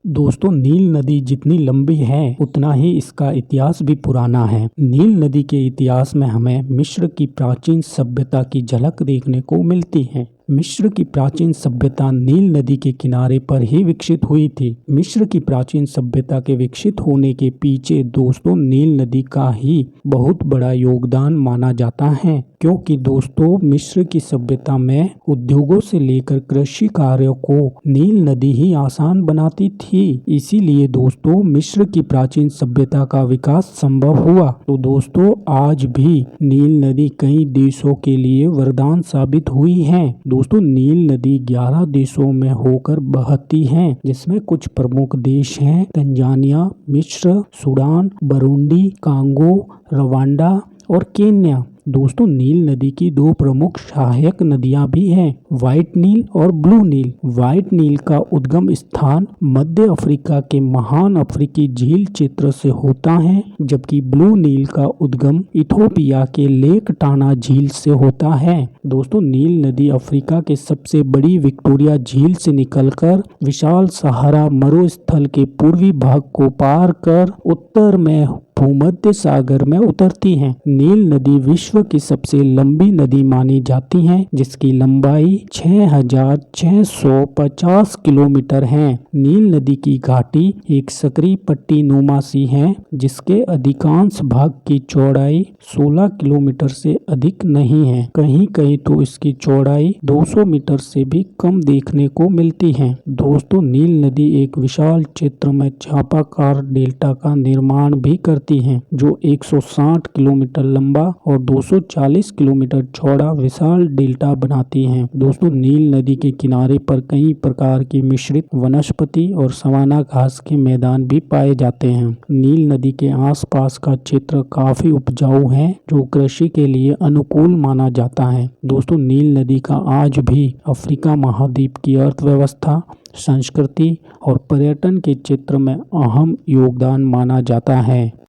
दोस्तों, नील नदी जितनी लंबी है उतना ही इसका इतिहास भी पुराना है। नील नदी के इतिहास में हमें मिस्र की प्राचीन सभ्यता की झलक देखने को मिलती है। मिस्र की प्राचीन सभ्यता नील नदी के किनारे पर ही विकसित हुई थी। मिस्र की प्राचीन सभ्यता के विकसित होने के पीछे दोस्तों नील नदी का ही बहुत बड़ा योगदान माना जाता है, क्योंकि दोस्तों मिस्र की सभ्यता में उद्योगों से लेकर कृषि कार्यों को नील नदी ही आसान बनाती थी। इसीलिए दोस्तों मिस्र की प्राचीन सभ्यता का विकास संभव हुआ। तो दोस्तों आज भी नील नदी कई देशों के लिए वरदान साबित हुई है। दोस्तों नील नदी 11 देशों में होकर बहती है, जिसमें कुछ प्रमुख देश हैं तंजानिया, मिस्र, सूडान, बुरुंडी, कांगो, रवांडा और केन्या। दोस्तों नील नदी की दो प्रमुख सहायक नदियां भी हैं, व्हाइट नील और ब्लू नील। व्हाइट नील का उद्गम स्थान मध्य अफ्रीका के महान अफ्रीकी झील क्षेत्र से होता है, जबकि ब्लू नील का उद्गम इथोपिया के लेक टाना झील से होता है। दोस्तों नील नदी अफ्रीका के सबसे बड़ी विक्टोरिया झील से निकलकर विशाल सहारा मरुस्थल के पूर्वी भाग को पार कर उत्तर में भूमध्य सागर में उतरती हैं। नील नदी विश्व की सबसे लंबी नदी मानी जाती है, जिसकी लंबाई 6650 किलोमीटर है। नील नदी की घाटी एक सकरी पट्टी नुमा सी है, जिसके अधिकांश भाग की चौड़ाई 16 किलोमीटर से अधिक नहीं है। कहीं कहीं तो इसकी चौड़ाई 200 मीटर से भी कम देखने को मिलती है। दोस्तों नील नदी एक विशाल क्षेत्र में चापाकार डेल्टा का निर्माण भी करती है, जो 160 किलोमीटर लंबा और 240 किलोमीटर चौड़ा विशाल डेल्टा बनाती है। दोस्तों नील नदी के किनारे पर कई प्रकार की मिश्रित वनस्पति और सवाना घास के मैदान भी पाए जाते हैं। नील नदी के आसपास का क्षेत्र काफी उपजाऊ है, जो कृषि के लिए अनुकूल माना जाता है। दोस्तों नील नदी का आज भी अफ्रीका महाद्वीप की अर्थव्यवस्था, संस्कृति और पर्यटन के क्षेत्र में अहम योगदान माना जाता है।